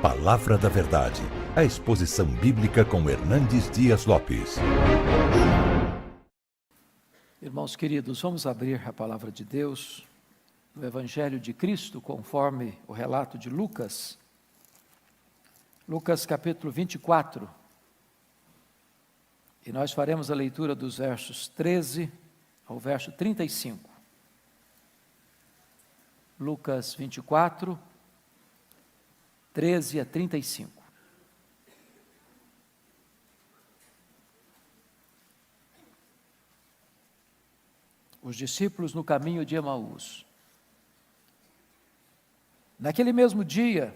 Palavra da Verdade, a exposição bíblica com Hernandes Dias Lopes. Irmãos queridos, vamos abrir a Palavra de Deus no Evangelho de Cristo, conforme o relato de Lucas. Lucas capítulo 24. E nós faremos a leitura dos versos 13 ao verso 35. Lucas 24, 13 a 35. Os discípulos no caminho de Emaús. Naquele mesmo dia,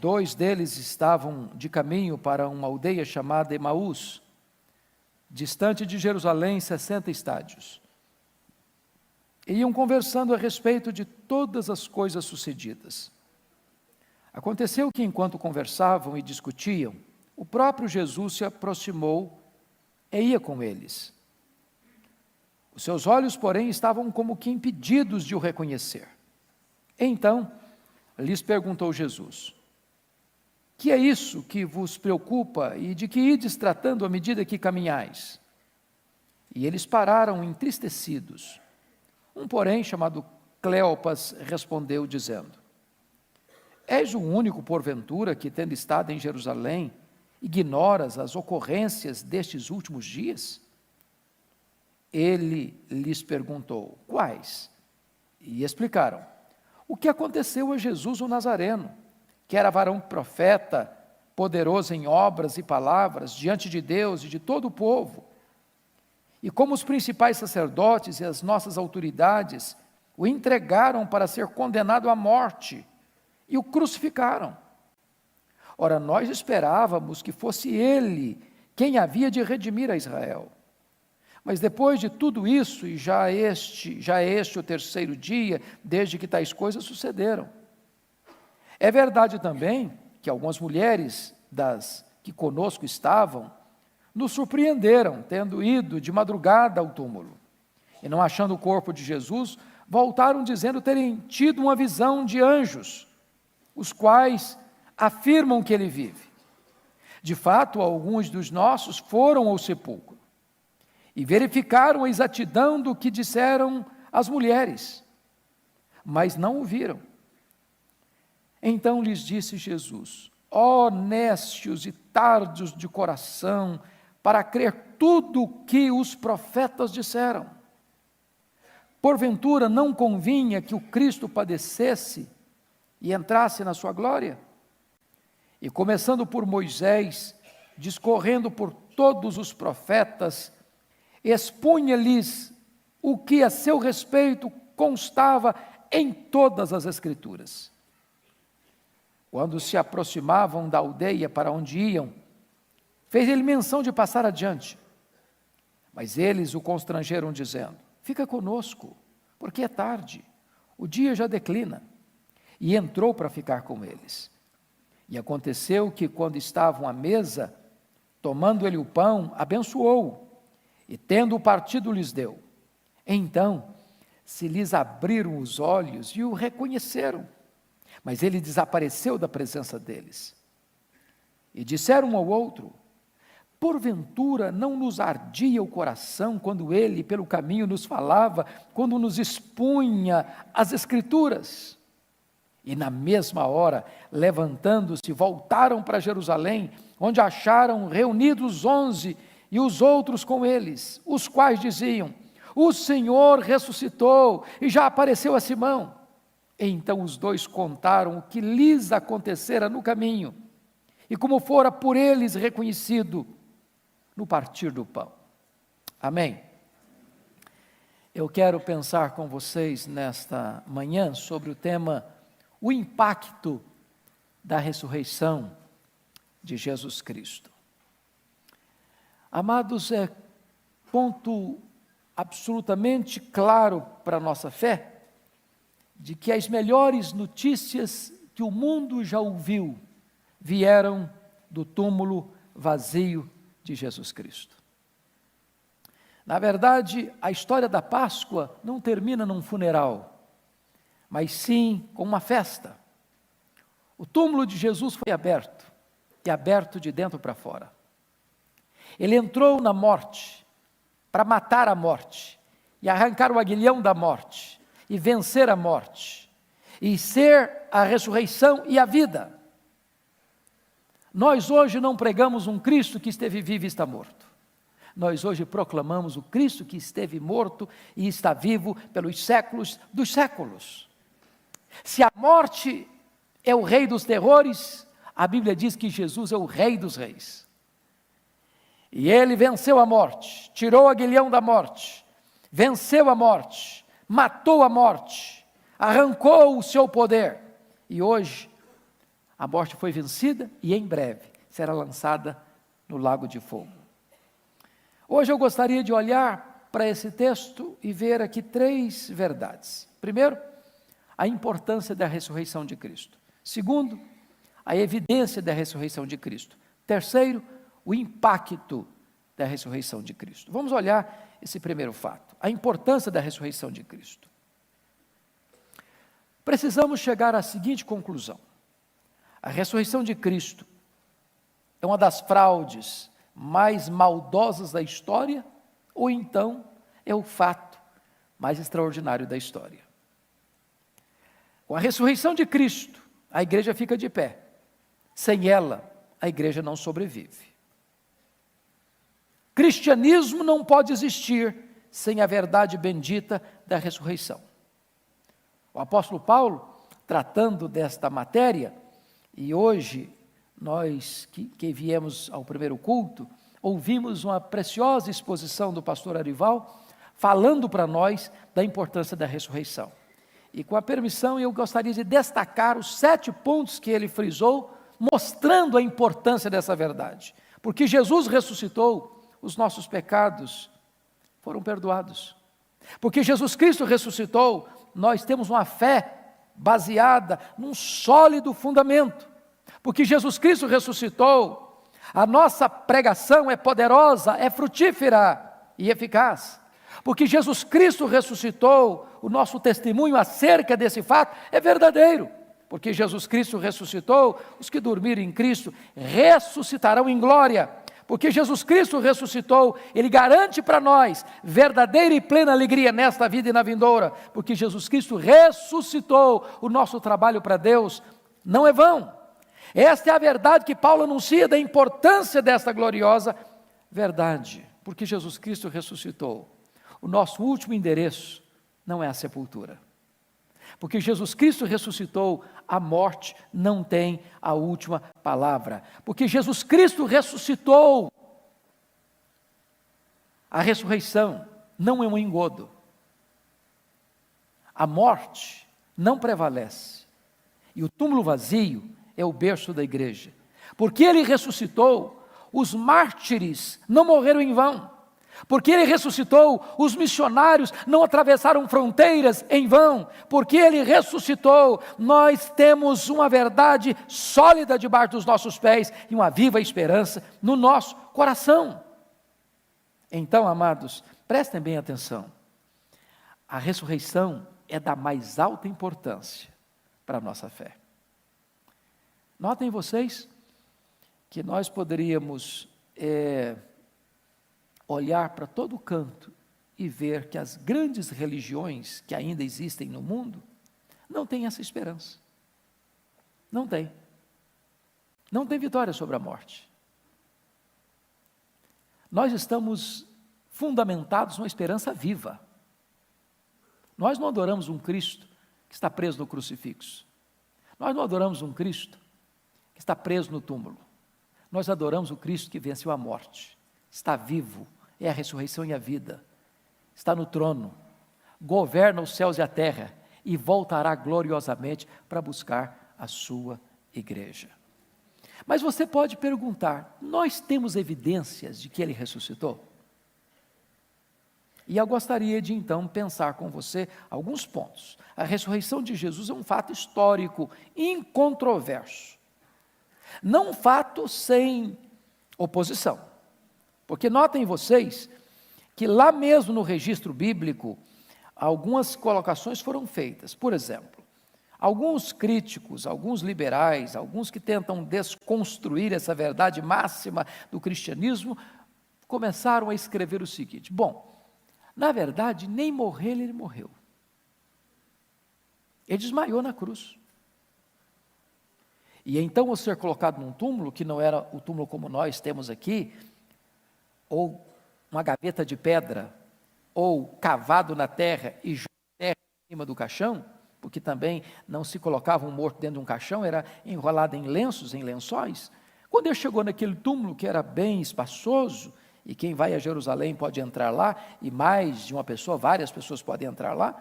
2 deles estavam de caminho para uma aldeia chamada Emaús, distante de Jerusalém 60 estádios. Iam conversando a respeito de todas as coisas sucedidas. Aconteceu que, enquanto conversavam e discutiam, o próprio Jesus se aproximou e ia com eles. Os seus olhos, porém, estavam como que impedidos de o reconhecer. Então, lhes perguntou Jesus: que é isso que vos preocupa e de que ides tratando à medida que caminhais? E eles pararam entristecidos. Um, porém, chamado Cleopas, respondeu dizendo: és o único, porventura, que, tendo estado em Jerusalém, ignoras as ocorrências destes últimos dias? Ele lhes perguntou: quais? E explicaram: o que aconteceu a Jesus o Nazareno, que era varão profeta, poderoso em obras e palavras, diante de Deus e de todo o povo. E como os principais sacerdotes e as nossas autoridades o entregaram para ser condenado à morte, e o crucificaram. Ora, nós esperávamos que fosse ele quem havia de redimir a Israel. Mas depois de tudo isso, e já é este o terceiro dia, desde que tais coisas sucederam. É verdade também que algumas mulheres das que conosco estavam, nos surpreenderam, tendo ido de madrugada ao túmulo. E não achando o corpo de Jesus, voltaram dizendo terem tido uma visão de anjos, os quais afirmam que ele vive. De fato, alguns dos nossos foram ao sepulcro e verificaram a exatidão do que disseram as mulheres, mas não o viram. Então lhes disse Jesus: ó nécios e tardos de coração, para crer tudo o que os profetas disseram. Porventura não convinha que o Cristo padecesse e entrasse na sua glória? E começando por Moisés, discorrendo por todos os profetas, expunha-lhes o que a seu respeito constava em todas as Escrituras. Quando se aproximavam da aldeia para onde iam, fez ele menção de passar adiante. Mas eles o constrangeram, dizendo: fica conosco, porque é tarde, o dia já declina. E entrou para ficar com eles. E aconteceu que, quando estavam à mesa, tomando ele o pão, abençoou, e tendo-o partido, lhes deu. Então se lhes abriram os olhos e o reconheceram, mas ele desapareceu da presença deles. E disseram um ao outro: porventura não nos ardia o coração quando ele pelo caminho nos falava, quando nos expunha as Escrituras? E na mesma hora, levantando-se, voltaram para Jerusalém, onde acharam reunidos os 11 e os outros com eles, os quais diziam: o Senhor ressuscitou e já apareceu a Simão. E então os dois contaram o que lhes acontecera no caminho, e como fora por eles reconhecido no partir do pão. Amém? Eu quero pensar com vocês nesta manhã sobre o tema: o impacto da ressurreição de Jesus Cristo. Amados, é ponto absolutamente claro para a nossa fé, de que as melhores notícias que o mundo já ouviu vieram do túmulo vazio de Jesus Cristo. Na verdade, a história da Páscoa não termina num funeral, mas sim com uma festa, O túmulo de Jesus foi aberto, e aberto de dentro para fora. Ele entrou na morte, para matar a morte, e arrancar o aguilhão da morte, e vencer a morte, e ser a ressurreição e a vida. Nós hoje não pregamos um Cristo que esteve vivo e está morto. Nós hoje proclamamos o Cristo que esteve morto e está vivo pelos séculos dos séculos. Se a morte é o rei dos terrores, a Bíblia diz que Jesus é o rei dos reis. E ele venceu a morte, tirou o aguilhão da morte, venceu a morte, matou a morte, arrancou o seu poder. E hoje, a morte foi vencida e em breve será lançada no lago de fogo. Hoje eu gostaria de olhar para esse texto e ver aqui 3 verdades. Primeiro, a importância da ressurreição de Cristo. Segundo, a evidência da ressurreição de Cristo. Terceiro, o impacto da ressurreição de Cristo. Vamos olhar esse primeiro fato, a importância da ressurreição de Cristo. Precisamos chegar à seguinte conclusão: a ressurreição de Cristo é uma das fraudes mais maldosas da história, ou então é o fato mais extraordinário da história. Com a ressurreição de Cristo, a igreja fica de pé. Sem ela, a igreja não sobrevive. Cristianismo não pode existir sem a verdade bendita da ressurreição. O apóstolo Paulo, tratando desta matéria, e hoje nós que viemos ao primeiro culto, ouvimos uma preciosa exposição do pastor Arival, falando para nós da importância da ressurreição. E com a permissão, eu gostaria de destacar os 7 pontos que ele frisou, mostrando a importância dessa verdade. Porque Jesus ressuscitou, os nossos pecados foram perdoados. Porque Jesus Cristo ressuscitou, nós temos uma fé baseada num sólido fundamento. Porque Jesus Cristo ressuscitou, a nossa pregação é poderosa, é frutífera e eficaz. Porque Jesus Cristo ressuscitou, o nosso testemunho acerca desse fato é verdadeiro. Porque Jesus Cristo ressuscitou, os que dormirem em Cristo ressuscitarão em glória. Porque Jesus Cristo ressuscitou, Ele garante para nós verdadeira e plena alegria nesta vida e na vindoura. Porque Jesus Cristo ressuscitou, o nosso trabalho para Deus não é vão. Esta é a verdade que Paulo anuncia da importância desta gloriosa verdade. Porque Jesus Cristo ressuscitou, o nosso último endereço não é a sepultura. Porque Jesus Cristo ressuscitou, a morte não tem a última palavra. Porque Jesus Cristo ressuscitou, a ressurreição não é um engodo. A morte não prevalece. E o túmulo vazio é o berço da igreja. Porque Ele ressuscitou, os mártires não morreram em vão. Porque Ele ressuscitou, os missionários não atravessaram fronteiras em vão. Porque Ele ressuscitou, nós temos uma verdade sólida debaixo dos nossos pés e uma viva esperança no nosso coração. Então, amados, prestem bem atenção. A ressurreição é da mais alta importância para a nossa fé. Notem vocês que nós poderíamos olhar para todo canto e ver que as grandes religiões que ainda existem no mundo não têm essa esperança. Não tem. Não tem vitória sobre a morte. Nós estamos fundamentados numa esperança viva. Nós não adoramos um Cristo que está preso no crucifixo. Nós não adoramos um Cristo que está preso no túmulo. Nós adoramos o Cristo que venceu a morte. Está vivo, é a ressurreição e a vida. Está no trono, governa os céus e a terra e voltará gloriosamente para buscar a sua igreja. Mas você pode perguntar, nós temos evidências de que Ele ressuscitou? E eu gostaria de então pensar com você alguns pontos. A ressurreição de Jesus é um fato histórico, incontroverso. Não um fato sem oposição. Porque notem vocês que lá mesmo no registro bíblico, algumas colocações foram feitas. Por exemplo, Alguns críticos, alguns liberais, alguns que tentam desconstruir essa verdade máxima do cristianismo, começaram a escrever o seguinte: bom, na verdade, nem morrer ele morreu. Ele desmaiou na cruz. E então, ao ser colocado num túmulo, que não era o túmulo como nós temos aqui, ou uma gaveta de pedra, ou cavado na terra e jogado terra em cima do caixão, porque também não se colocava um morto dentro de um caixão, era enrolado em lenços, em lençóis. Quando ele chegou naquele túmulo, que era bem espaçoso, e quem vai a Jerusalém pode entrar lá, e mais de uma pessoa, várias pessoas podem entrar lá,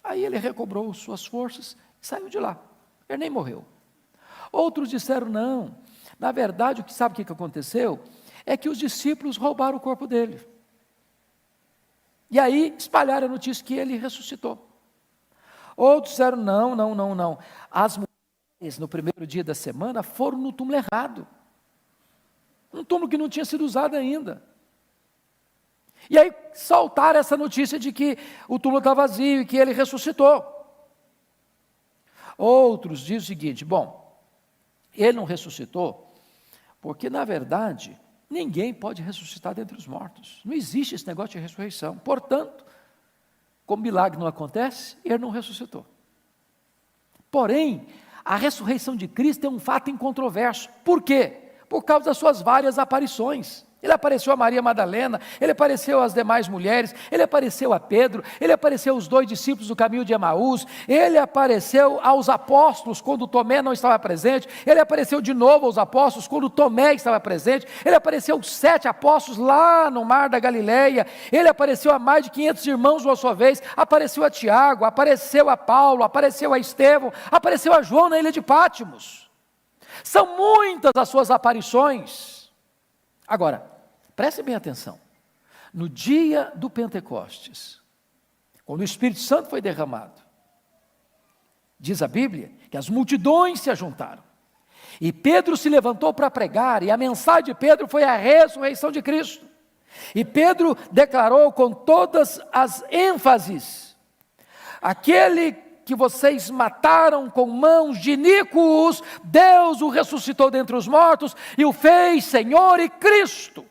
aí ele recobrou suas forças e saiu de lá. Ele nem morreu. Outros disseram, não, na verdade, sabe o que aconteceu? É que os discípulos roubaram o corpo dele. E aí espalharam a notícia que ele ressuscitou. Outros disseram, não. As mulheres, no primeiro dia da semana, foram no túmulo errado. Um túmulo que não tinha sido usado ainda. E aí soltaram essa notícia de que o túmulo está vazio e que ele ressuscitou. Outros dizem o seguinte, bom, ele não ressuscitou, porque na verdade, ninguém pode ressuscitar dentre os mortos. Não existe esse negócio de ressurreição. Portanto, como milagre não acontece, ele não ressuscitou. Porém, a ressurreição de Cristo é um fato incontroverso. Por quê? Por causa das suas várias aparições. Ele apareceu a Maria Madalena, ele apareceu às demais mulheres, ele apareceu a Pedro, ele apareceu aos 2 discípulos do caminho de Emaús, ele apareceu aos apóstolos quando Tomé não estava presente, ele apareceu de novo aos apóstolos quando Tomé estava presente, ele apareceu aos 7 apóstolos lá no mar da Galileia, ele apareceu a mais de 500 irmãos de uma só vez, apareceu a Tiago, apareceu a Paulo, apareceu a Estevão, apareceu a João na ilha de Pátimos. São muitas as suas aparições. Agora, preste bem atenção, no dia do Pentecostes, quando o Espírito Santo foi derramado, diz a Bíblia que as multidões se ajuntaram, e Pedro se levantou para pregar, e a mensagem de Pedro foi a ressurreição de Cristo, e Pedro declarou com todas as ênfases, aquele que vocês mataram com mãos de iníquos, Deus o ressuscitou dentre os mortos e o fez Senhor e Cristo.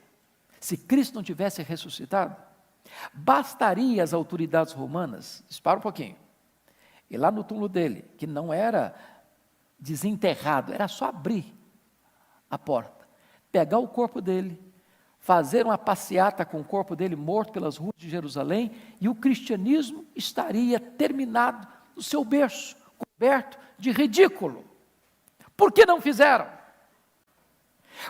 Se Cristo não tivesse ressuscitado, bastaria as autoridades romanas, espera um pouquinho, e lá no túmulo dele, que não era desenterrado, era só abrir a porta, pegar o corpo dele, fazer uma passeata com o corpo dele morto pelas ruas de Jerusalém, e o cristianismo estaria terminado no seu berço, coberto de ridículo. Por que não fizeram?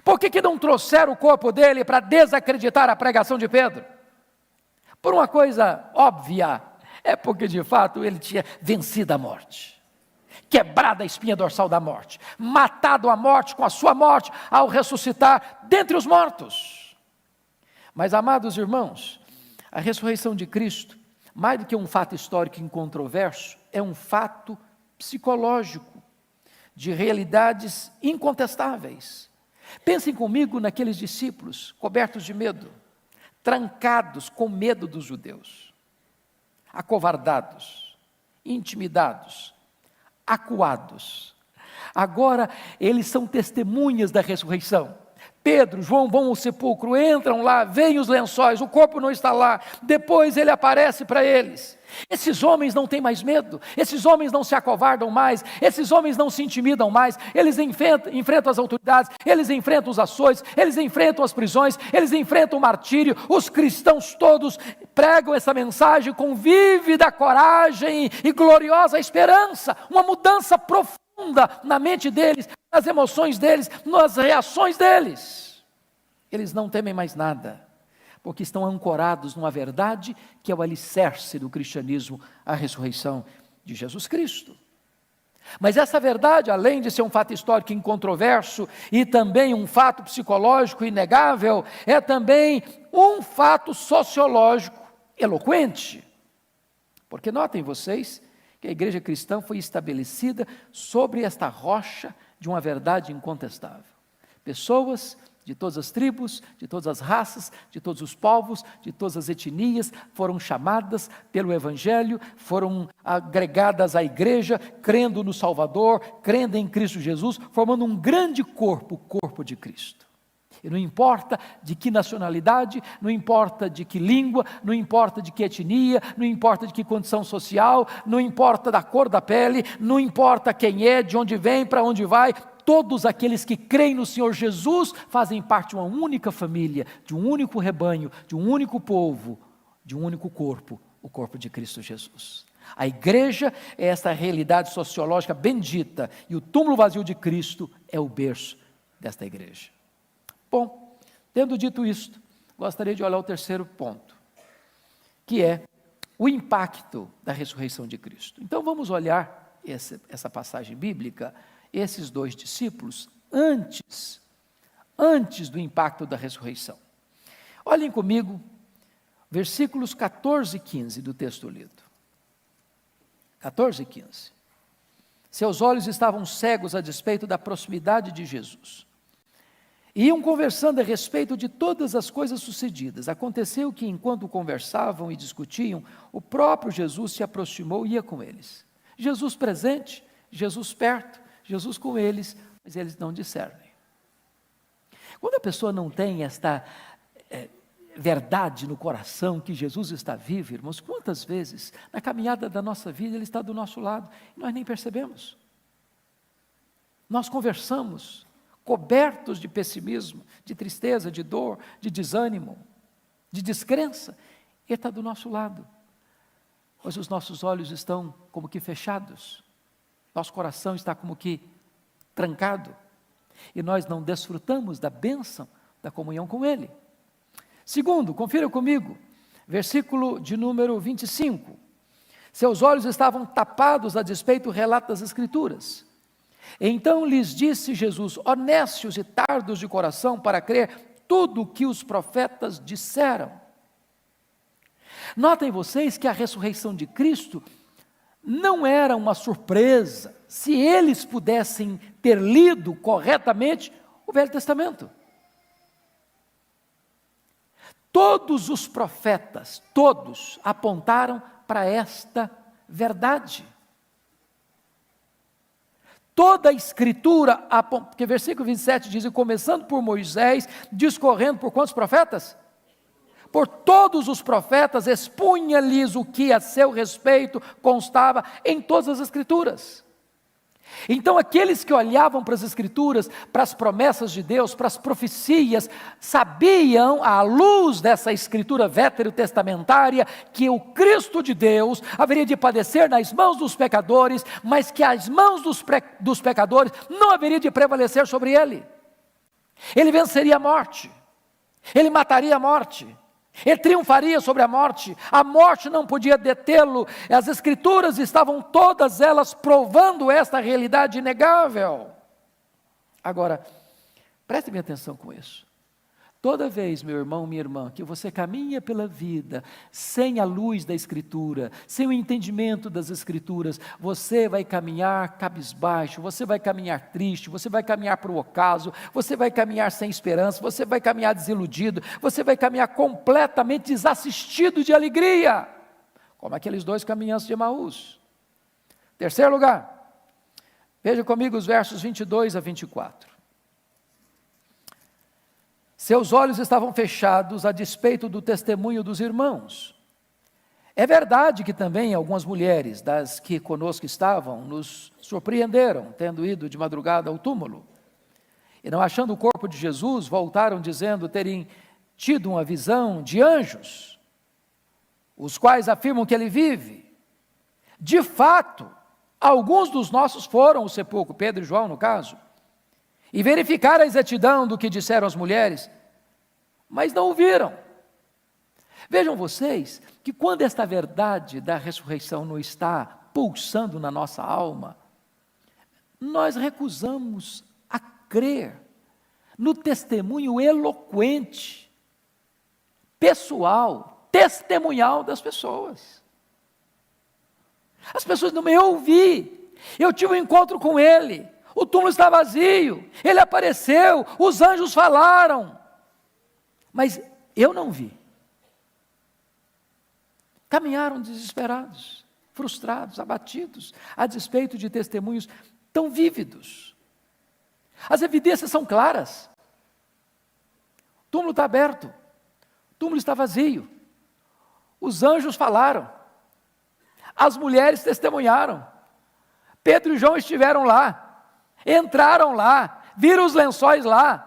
Por que não trouxeram o corpo dele para desacreditar a pregação de Pedro? Por uma coisa óbvia, é porque de fato ele tinha vencido a morte, quebrado a espinha dorsal da morte, matado a morte com a sua morte ao ressuscitar dentre os mortos. Mas, amados irmãos, a ressurreição de Cristo, mais do que um fato histórico incontroverso, é um fato psicológico, de realidades incontestáveis. Pensem comigo naqueles discípulos cobertos de medo, trancados com medo dos judeus, acovardados, intimidados, acuados. Agora eles são testemunhas da ressurreição. Pedro, João vão ao sepulcro, entram lá, veem os lençóis, o corpo não está lá, depois ele aparece para eles. Esses homens não têm mais medo, esses homens não se acovardam mais, esses homens não se intimidam mais, eles enfrentam as autoridades, eles enfrentam os açoites, eles enfrentam as prisões, eles enfrentam o martírio. Os cristãos todos pregam essa mensagem com vívida coragem e gloriosa esperança, uma mudança profunda na mente deles, nas emoções deles, nas reações deles. Eles não temem mais nada, porque estão ancorados numa verdade que é o alicerce do cristianismo, a ressurreição de Jesus Cristo. Mas essa verdade, além de ser um fato histórico incontroverso e também um fato psicológico inegável, é também um fato sociológico eloquente. Porque notem vocês que a igreja cristã foi estabelecida sobre esta rocha de uma verdade incontestável. Pessoas de todas as tribos, de todas as raças, de todos os povos, de todas as etnias, foram chamadas pelo Evangelho, foram agregadas à igreja, crendo no Salvador, crendo em Cristo Jesus, formando um grande corpo, o corpo de Cristo. E não importa de que nacionalidade, não importa de que língua, não importa de que etnia, não importa de que condição social, não importa da cor da pele, não importa quem é, de onde vem, para onde vai, todos aqueles que creem no Senhor Jesus fazem parte de uma única família, de um único rebanho, de um único povo, de um único corpo, o corpo de Cristo Jesus. A igreja é essa realidade sociológica bendita, e o túmulo vazio de Cristo é o berço desta igreja. Bom, tendo dito isto, gostaria de olhar o terceiro ponto, que é o impacto da ressurreição de Cristo. Então vamos olhar essa passagem bíblica, esses dois discípulos, antes do impacto da ressurreição. Olhem comigo, versículos 14 e 15 do texto lido. 14 e 15. Seus olhos estavam cegos a despeito da proximidade de Jesus. Iam conversando a respeito de todas as coisas sucedidas. Aconteceu que, enquanto conversavam e discutiam, o próprio Jesus se aproximou e ia com eles. Jesus presente, Jesus perto, Jesus com eles, mas eles não discernem. Quando a pessoa não tem esta verdade no coração que Jesus está vivo, irmãos, quantas vezes na caminhada da nossa vida Ele está do nosso lado e nós nem percebemos. Nós conversamos cobertos de pessimismo, de tristeza, de dor, de desânimo, de descrença. Ele está do nosso lado, mas os nossos olhos estão como que fechados, nosso coração está como que trancado, e nós não desfrutamos da bênção da comunhão com Ele. Segundo, confira comigo, versículo de número 25. Seus olhos estavam tapados a despeito do relato das Escrituras. Então lhes disse Jesus: honestos e tardos de coração para crer tudo o que os profetas disseram. Notem vocês que a ressurreição de Cristo não era uma surpresa, se eles pudessem ter lido corretamente o Velho Testamento. Todos os profetas, todos apontaram para esta verdade. Toda a Escritura, porque versículo 27 diz, começando por Moisés, discorrendo por quantos profetas? Por todos os profetas, expunha-lhes o que a seu respeito constava em todas as Escrituras. Então aqueles que olhavam para as Escrituras, para as promessas de Deus, para as profecias, sabiam, à luz dessa Escritura veterotestamentária, que o Cristo de Deus haveria de padecer nas mãos dos pecadores, mas que as mãos dos pecadores não haveria de prevalecer sobre ele. Ele venceria a morte, ele mataria a morte, ele triunfaria sobre a morte não podia detê-lo. As Escrituras estavam todas elas provando esta realidade inegável. Agora, preste bem atenção com isso. Toda vez, meu irmão, minha irmã, que você caminha pela vida sem a luz da Escritura, sem o entendimento das Escrituras, você vai caminhar cabisbaixo, você vai caminhar triste, você vai caminhar para o ocaso, você vai caminhar sem esperança, você vai caminhar desiludido, você vai caminhar completamente desassistido de alegria, como aqueles dois caminhantes de Emaús. Terceiro lugar, veja comigo os versos 22 a 24. Seus olhos estavam fechados a despeito do testemunho dos irmãos. É verdade que também algumas mulheres das que conosco estavam nos surpreenderam, tendo ido de madrugada ao túmulo. E não achando o corpo de Jesus, voltaram dizendo terem tido uma visão de anjos, os quais afirmam que ele vive. De fato, alguns dos nossos foram ao sepulcro, Pedro e João no caso, e verificaram a exatidão do que disseram as mulheres, mas não o viram. Vejam vocês que quando esta verdade da ressurreição não está pulsando na nossa alma, nós recusamos a crer no testemunho eloquente, pessoal, testemunhal das pessoas. As pessoas não me ouviram, eu tive um encontro com ele. o túmulo está vazio, ele apareceu, os anjos falaram, mas eu não vi. Caminharam desesperados, frustrados, abatidos, a despeito de testemunhos tão vívidos. As evidências são claras. O túmulo está aberto, o túmulo está vazio. Os anjos falaram, as mulheres testemunharam. Pedro e João estiveram lá, entraram lá, viram os lençóis lá.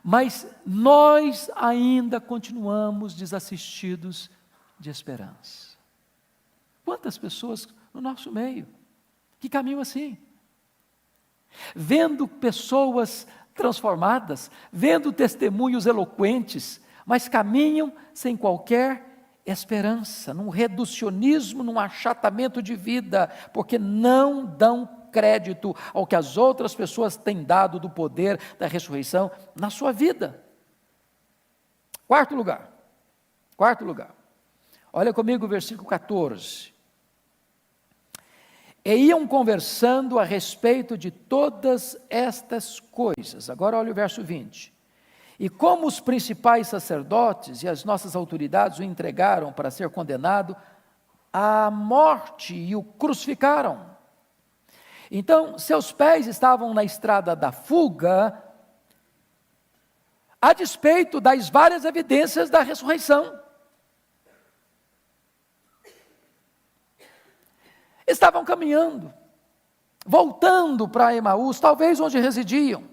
Mas nós ainda continuamos desassistidos de esperança. Quantas pessoas no nosso meio que caminham assim, vendo pessoas transformadas, vendo testemunhos eloquentes, mas caminham sem qualquer esperança, num reducionismo, num achatamento de vida, porque não dão crédito ao que as outras pessoas têm dado do poder da ressurreição na sua vida. Quarto lugar. Olha comigo o versículo 14. E iam conversando a respeito de todas estas coisas. Agora olha o verso 20. E como os principais sacerdotes e as nossas autoridades o entregaram para ser condenado à morte e o crucificaram. Então, seus pés estavam na estrada da fuga, a despeito das várias evidências da ressurreição. Estavam caminhando, voltando para Emaús, talvez onde residiam.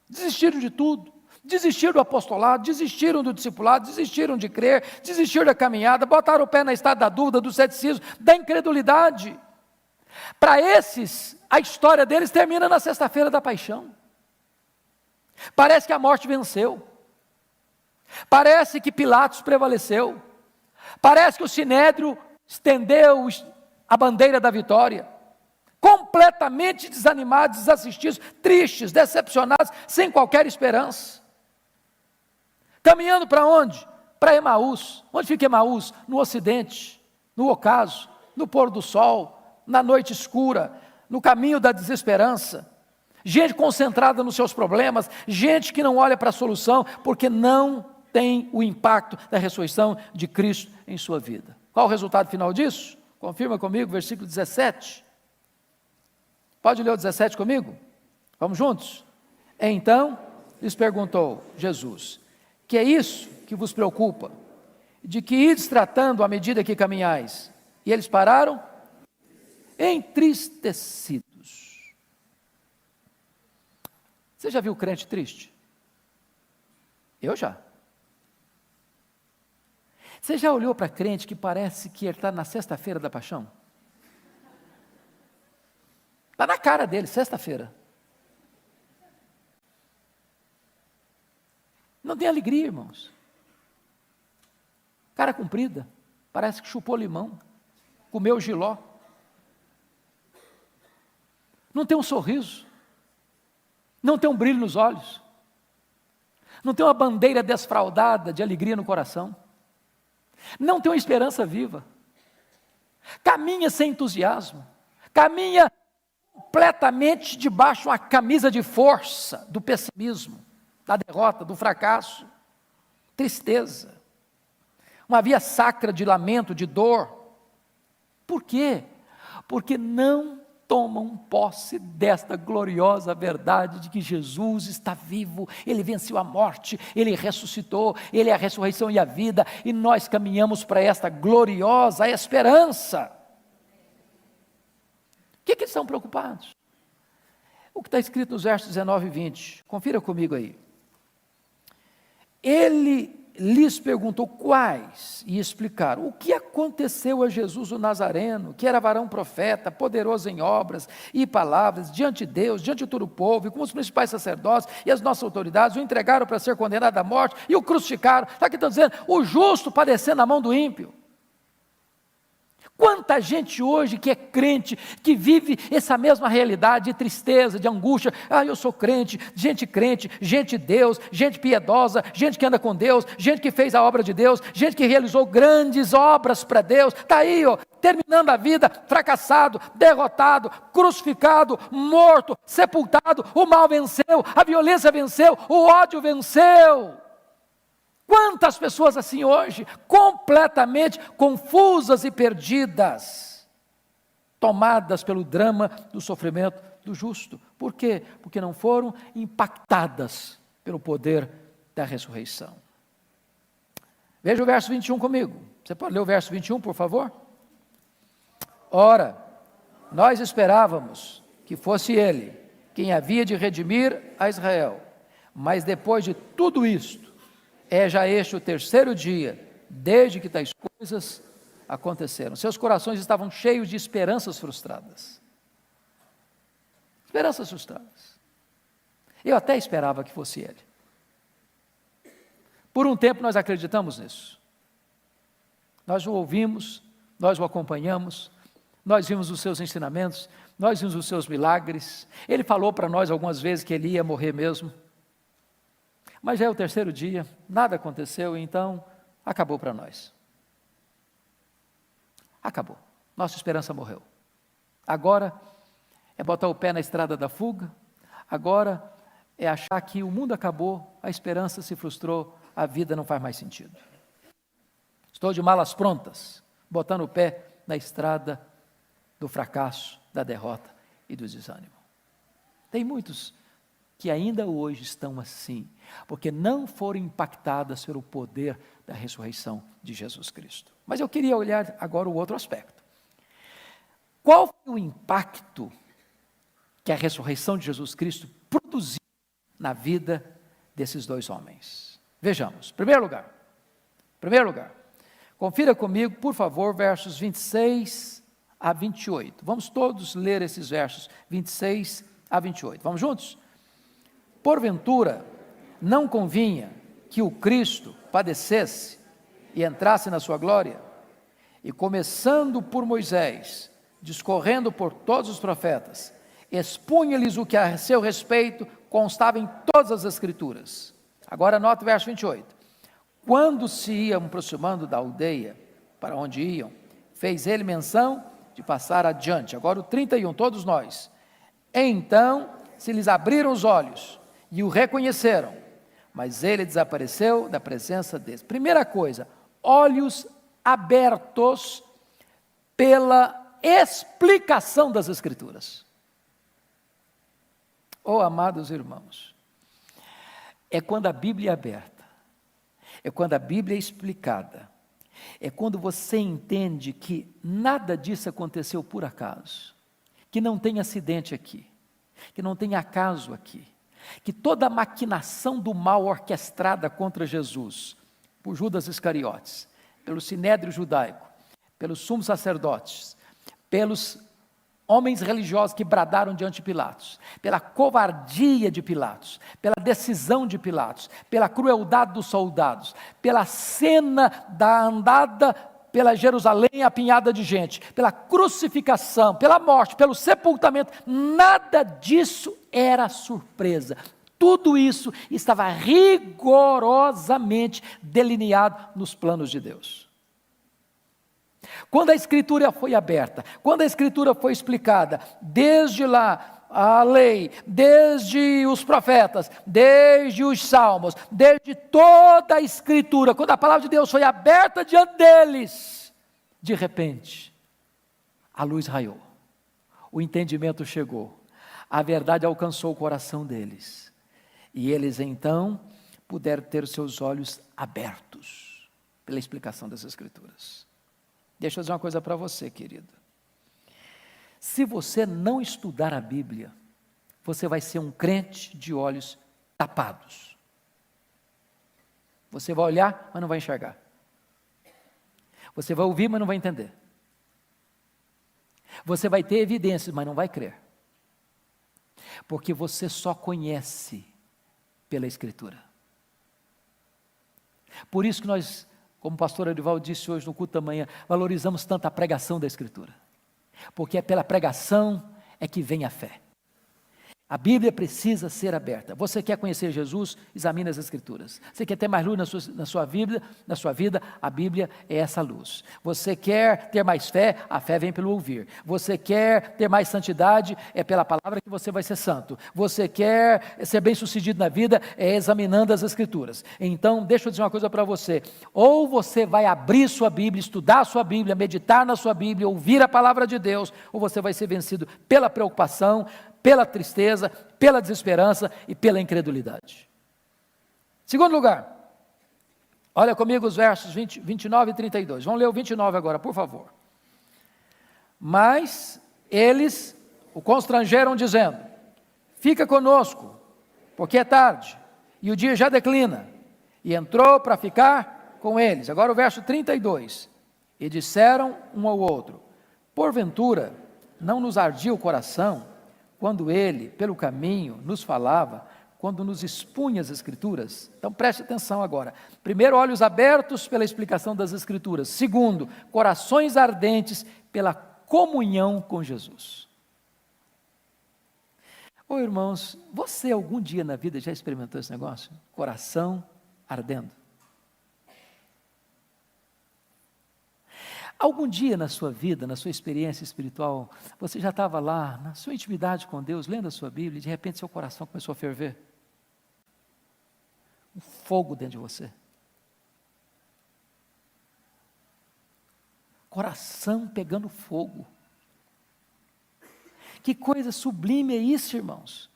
Desistiram de tudo, desistiram do apostolado, desistiram do discipulado, desistiram de crer, desistiram da caminhada, botaram o pé na estrada da dúvida, do ceticismo, da incredulidade. Para esses, a história deles termina na sexta-feira da paixão. Parece que a morte venceu. Parece que Pilatos prevaleceu. Parece que o Sinédrio estendeu a bandeira da vitória. Completamente desanimados, desassistidos, tristes, decepcionados, sem qualquer esperança. Caminhando para onde? Para Emaús. Onde fica Emaús? No ocidente, no ocaso, no pôr do sol, na noite escura, no caminho da desesperança, gente concentrada nos seus problemas, gente que não olha para a solução, porque não tem o impacto da ressurreição de Cristo em sua vida. Qual o resultado final disso? Confirma comigo, versículo 17. Pode ler o 17 comigo? Vamos juntos? Então, lhes perguntou Jesus, que é isso que vos preocupa? De que ides tratando à medida que caminhais? E eles pararam entristecidos. Você já viu crente triste? Eu já. Você já olhou para crente que parece que ele está na sexta-feira da paixão? Está na cara dele, sexta-feira. Não tem alegria, irmãos. Cara comprida, parece que chupou limão, comeu jiló. Não tem um sorriso, não tem um brilho nos olhos, não tem uma bandeira desfraldada de alegria no coração, não tem uma esperança viva, caminha sem entusiasmo, caminha completamente debaixo de uma camisa de força do pessimismo, da derrota, do fracasso, tristeza, uma via sacra de lamento, de dor. Por quê? Porque não tomam posse desta gloriosa verdade de que Jesus está vivo, Ele venceu a morte, Ele ressuscitou, Ele é a ressurreição e a vida, e nós caminhamos para esta gloriosa esperança. O que eles estão preocupados? O que está escrito nos versos 19 e 20, confira comigo aí. Ele lhes perguntou quais, e explicaram o que aconteceu a Jesus o Nazareno, que era varão profeta, poderoso em obras e palavras, diante de Deus, diante de todo o povo, e com os principais sacerdotes e as nossas autoridades, o entregaram para ser condenado à morte, e o crucificaram. Está aqui dizendo, o justo padecendo na mão do ímpio. Quanta gente hoje que é crente, que vive essa mesma realidade de tristeza, de angústia. Eu sou crente, gente de Deus, gente piedosa, gente que anda com Deus, gente que fez a obra de Deus, gente que realizou grandes obras para Deus. Está aí, terminando a vida fracassado, derrotado, crucificado, morto, sepultado. O mal venceu, a violência venceu, o ódio venceu. Quantas pessoas assim hoje, completamente confusas e perdidas, tomadas pelo drama do sofrimento do justo. Por quê? Porque não foram impactadas pelo poder da ressurreição. Veja o verso 21 comigo. Você pode ler o verso 21, por favor? Ora, nós esperávamos que fosse Ele quem havia de redimir a Israel, mas depois de tudo isto, é já este o terceiro dia, desde que tais coisas aconteceram. Seus corações estavam cheios de esperanças frustradas. Esperanças frustradas. Eu até esperava que fosse Ele. Por um tempo nós acreditamos nisso. Nós o ouvimos, nós o acompanhamos, nós vimos os seus ensinamentos, nós vimos os seus milagres. Ele falou para nós algumas vezes que ele ia morrer mesmo. Mas já é o terceiro dia, nada aconteceu, então acabou para nós. Acabou. Nossa esperança morreu. Agora é botar o pé na estrada da fuga, agora é achar que o mundo acabou, a esperança se frustrou, a vida não faz mais sentido. Estou de malas prontas, botando o pé na estrada do fracasso, da derrota e do desânimo. Tem muitos que ainda hoje estão assim, porque não foram impactadas pelo poder da ressurreição de Jesus Cristo. Mas eu queria olhar agora o outro aspecto. Qual foi o impacto que a ressurreição de Jesus Cristo produziu na vida desses dois homens? Vejamos, primeiro lugar, confira comigo, por favor, versos 26 a 28. Vamos todos ler esses versos, 26 a 28. Vamos juntos? Porventura, não convinha que o Cristo padecesse e entrasse na sua glória? E começando por Moisés, discorrendo por todos os profetas, expunha-lhes o que a seu respeito constava em todas as Escrituras. Agora nota o verso 28. Quando se iam aproximando da aldeia para onde iam, fez ele menção de passar adiante. Agora o 31, todos nós. Então se lhes abriram os olhos e o reconheceram, mas ele desapareceu da presença deles. Primeira coisa, olhos abertos pela explicação das Escrituras. Oh, amados irmãos, é quando a Bíblia é aberta, é quando a Bíblia é explicada, é quando você entende que nada disso aconteceu por acaso, que não tem acidente aqui, que não tem acaso aqui, que toda a maquinação do mal orquestrada contra Jesus, por Judas Iscariotes, pelo sinédrio judaico, pelos sumos sacerdotes, pelos homens religiosos que bradaram diante de Pilatos, pela covardia de Pilatos, pela decisão de Pilatos, pela crueldade dos soldados, pela cena da andada pela Jerusalém apinhada de gente, pela crucificação, pela morte, pelo sepultamento, nada disso era surpresa. Tudo isso estava rigorosamente delineado nos planos de Deus. Quando a Escritura foi aberta, quando a Escritura foi explicada, desde lá a lei, desde os profetas, desde os salmos, desde toda a Escritura, quando a palavra de Deus foi aberta diante deles, de repente, a luz raiou, o entendimento chegou, a verdade alcançou o coração deles, e eles então puderam ter seus olhos abertos pela explicação das Escrituras. Deixa eu dizer uma coisa para você, querido. Se você não estudar a Bíblia, você vai ser um crente de olhos tapados. Você vai olhar, mas não vai enxergar. Você vai ouvir, mas não vai entender. Você vai ter evidências, mas não vai crer. Porque você só conhece pela Escritura. Por isso que nós, como o pastor Arivaldo disse hoje no culto da manhã, valorizamos tanto a pregação da Escritura. Porque é pela pregação é que vem a fé. A Bíblia precisa ser aberta. Você quer conhecer Jesus? Examine as Escrituras. Você quer ter mais luz na sua vida? A Bíblia é essa luz. Você quer ter mais fé? A fé vem pelo ouvir. Você quer ter mais santidade? É pela palavra que você vai ser santo. Você quer ser bem-sucedido na vida? É examinando as Escrituras. Então, deixa eu dizer uma coisa para você. Ou você vai abrir sua Bíblia, estudar a sua Bíblia, meditar na sua Bíblia, ouvir a palavra de Deus, ou você vai ser vencido pela preocupação, pela tristeza, pela desesperança e pela incredulidade. Segundo lugar, olha comigo os versos 29 e 32. Vamos ler o 29 agora, por favor. Mas eles o constrangeram dizendo: fica conosco, porque é tarde, e o dia já declina. E entrou para ficar com eles. Agora o verso 32. E disseram um ao outro: porventura não nos ardia o coração quando ele, pelo caminho, nos falava, quando nos expunha as Escrituras? Então preste atenção agora. Primeiro, olhos abertos pela explicação das Escrituras. Segundo, corações ardentes pela comunhão com Jesus. Ô irmãos, você algum dia na vida já experimentou esse negócio? Coração ardendo. Algum dia na sua vida, na sua experiência espiritual, você já estava lá, na sua intimidade com Deus, lendo a sua Bíblia, e de repente seu coração começou a ferver? Um fogo dentro de você. Coração pegando fogo. Que coisa sublime é isso, irmãos?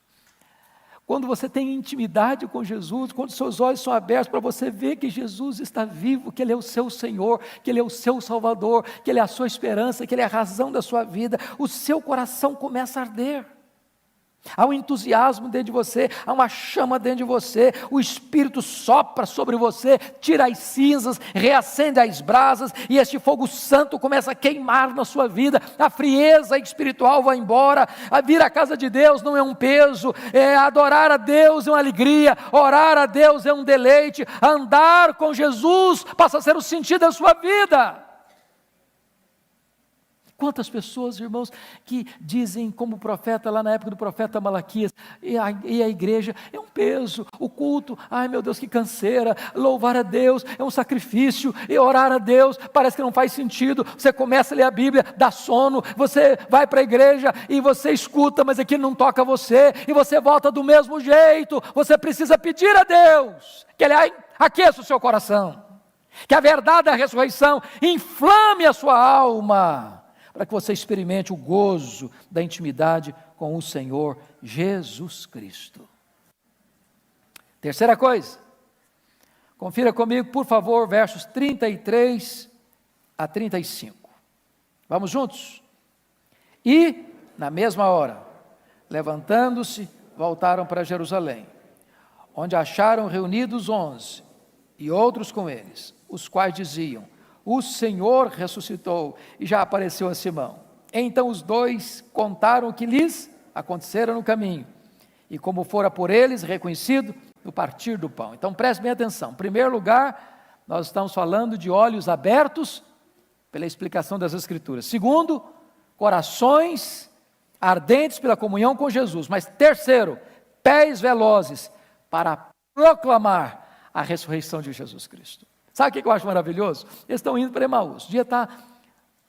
Quando você tem intimidade com Jesus, quando seus olhos são abertos para você ver que Jesus está vivo, que Ele é o seu Senhor, que Ele é o seu Salvador, que Ele é a sua esperança, que Ele é a razão da sua vida, o seu coração começa a arder. Há um entusiasmo dentro de você, há uma chama dentro de você, o Espírito sopra sobre você, tira as cinzas, reacende as brasas, e este fogo santo começa a queimar na sua vida, a frieza espiritual vai embora, a vir à casa de Deus não é um peso, adorar a Deus é uma alegria, orar a Deus é um deleite, andar com Jesus passa a ser o sentido da sua vida. Quantas pessoas, irmãos, que dizem como profeta, lá na época do profeta Malaquias, e a igreja é um peso, o culto, ai meu Deus, que canseira, louvar a Deus é um sacrifício, e orar a Deus parece que não faz sentido, você começa a ler a Bíblia, dá sono, você vai para a igreja e você escuta, mas aqui não toca você, e você volta do mesmo jeito. Você precisa pedir a Deus, que Ele aqueça o seu coração, que a verdade da ressurreição inflame a sua alma, para que você experimente o gozo da intimidade com o Senhor Jesus Cristo. Terceira coisa, confira comigo, por favor, versos 33 a 35. Vamos juntos? E, na mesma hora, levantando-se, voltaram para Jerusalém, onde acharam reunidos 11, e outros com eles, os quais diziam: o Senhor ressuscitou e já apareceu a Simão. Então os dois contaram o que lhes acontecera no caminho, e como fora por eles reconhecido no partir do pão. Então preste bem atenção. Em primeiro lugar, nós estamos falando de olhos abertos pela explicação das Escrituras. Segundo, corações ardentes pela comunhão com Jesus. Mas terceiro, pés velozes para proclamar a ressurreição de Jesus Cristo. Sabe o que eu acho maravilhoso? Eles estão indo para Emaús, o dia está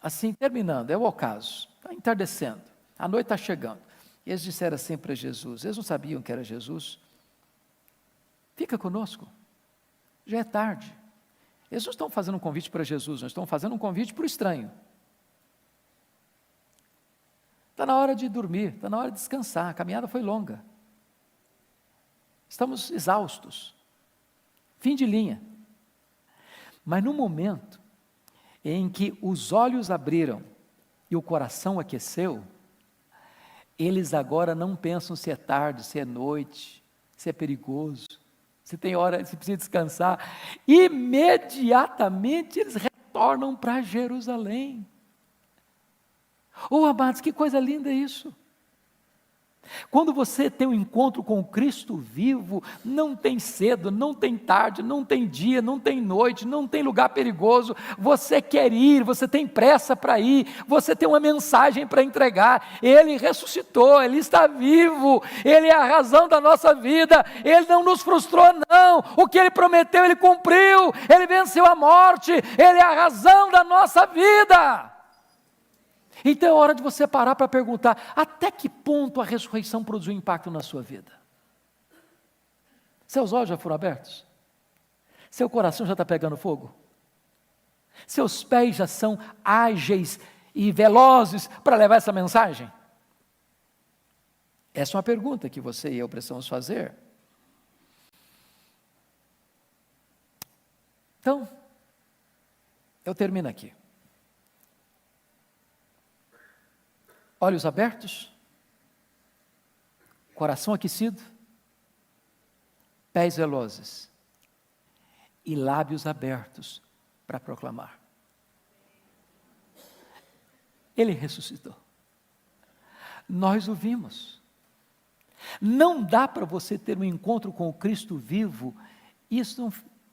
assim terminando, é o ocaso, está entardecendo, a noite está chegando. E eles disseram assim para Jesus, eles não sabiam que era Jesus: fica conosco, já é tarde. Eles não estão fazendo um convite para Jesus, nós estamos fazendo um convite para o estranho. Está na hora de dormir, está na hora de descansar, a caminhada foi longa. Estamos exaustos, fim de linha. Mas no momento em que os olhos abriram e o coração aqueceu, eles agora não pensam se é tarde, se é noite, se é perigoso, se tem hora, se precisa descansar. Imediatamente eles retornam para Jerusalém. Oh, amados, que coisa linda isso! Quando você tem um encontro com o Cristo vivo, não tem cedo, não tem tarde, não tem dia, não tem noite, não tem lugar perigoso. Você quer ir, você tem pressa para ir, você tem uma mensagem para entregar. Ele ressuscitou, Ele está vivo, Ele é a razão da nossa vida, Ele não nos frustrou não, o que Ele prometeu Ele cumpriu, Ele venceu a morte, Ele é a razão da nossa vida. Então é hora de você parar para perguntar, até que ponto a ressurreição produziu impacto na sua vida? Seus olhos já foram abertos? Seu coração já está pegando fogo? Seus pés já são ágeis e velozes para levar essa mensagem? Essa é uma pergunta que você e eu precisamos fazer. Então, eu termino aqui. Olhos abertos, coração aquecido, pés velozes e lábios abertos para proclamar. Ele ressuscitou. Nós o vimos. Não dá para você ter um encontro com o Cristo vivo e isso não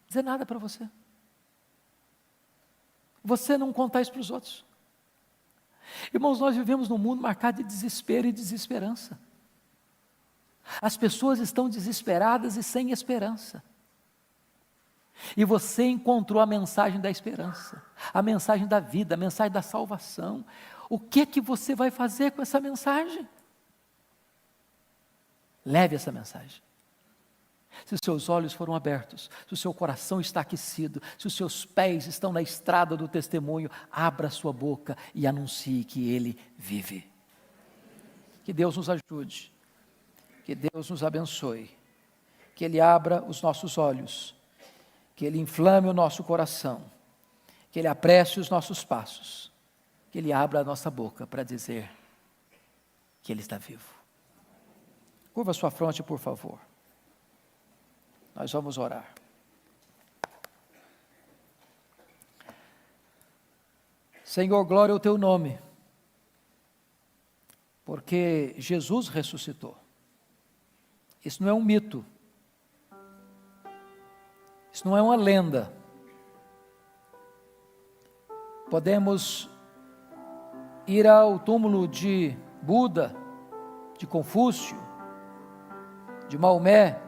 dizer nada para você. Você não contar isso para os outros. Irmãos, nós vivemos num mundo marcado de desespero e desesperança. As pessoas estão desesperadas e sem esperança. E você encontrou a mensagem da esperança, a mensagem da vida, a mensagem da salvação. O que você vai fazer com essa mensagem? Leve essa mensagem. Se os seus olhos foram abertos, se o seu coração está aquecido, se os seus pés estão na estrada do testemunho, abra sua boca e anuncie que Ele vive. Que Deus nos ajude, que Deus nos abençoe, que Ele abra os nossos olhos, que Ele inflame o nosso coração, que Ele apresse os nossos passos, que Ele abra a nossa boca para dizer que Ele está vivo. Curva sua fronte, por favor. Nós vamos orar. Senhor, glória ao Teu nome, porque Jesus ressuscitou. Isso não é um mito, isso não é uma lenda. Podemos ir ao túmulo de Buda, de Confúcio, de Maomé,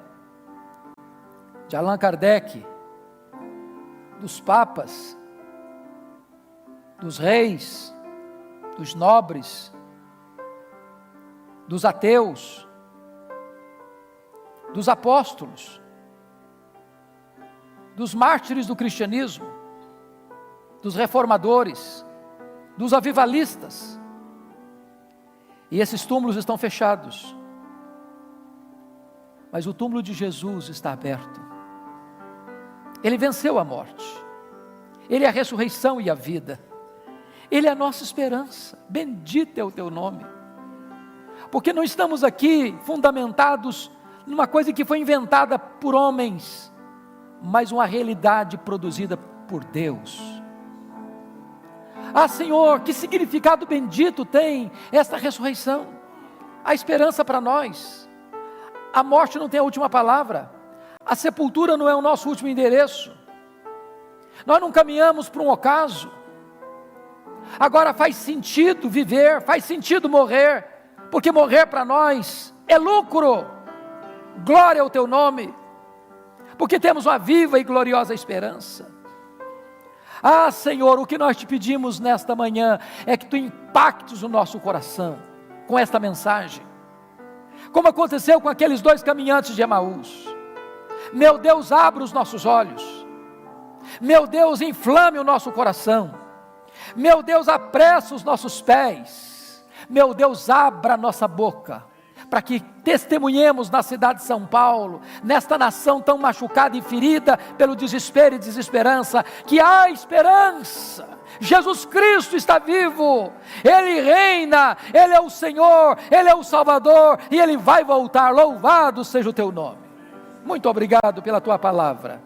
de Allan Kardec, dos papas, dos reis, dos nobres, dos ateus, dos apóstolos, dos mártires do cristianismo, dos reformadores, dos avivalistas. E esses túmulos estão fechados, mas o túmulo de Jesus está aberto. Ele venceu a morte, Ele é a ressurreição e a vida, Ele é a nossa esperança. Bendito é o Teu nome, porque não estamos aqui fundamentados numa coisa que foi inventada por homens, mas uma realidade produzida por Deus. Ah, Senhor, que significado bendito tem esta ressurreição, a esperança para nós. A morte não tem a última palavra, a sepultura não é o nosso último endereço, nós não caminhamos para um ocaso. Agora faz sentido viver, faz sentido morrer, porque morrer para nós é lucro. Glória ao Teu nome, porque temos uma viva e gloriosa esperança. Ah, Senhor, o que nós te pedimos nesta manhã é que Tu impactes o nosso coração com esta mensagem, como aconteceu com aqueles 2 caminhantes de Emaús. Meu Deus, abra os nossos olhos, meu Deus, inflame o nosso coração, meu Deus, apressa os nossos pés, meu Deus, abra a nossa boca, para que testemunhemos na cidade de São Paulo, nesta nação tão machucada e ferida pelo desespero e desesperança, que há esperança. Jesus Cristo está vivo, Ele reina, Ele é o Senhor, Ele é o Salvador, e Ele vai voltar. Louvado seja o Teu nome. Muito obrigado pela Tua palavra,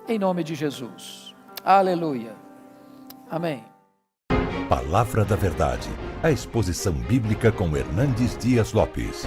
em nome de Jesus. Aleluia. Amém. Palavra da Verdade, a exposição bíblica com Hernandes Dias Lopes.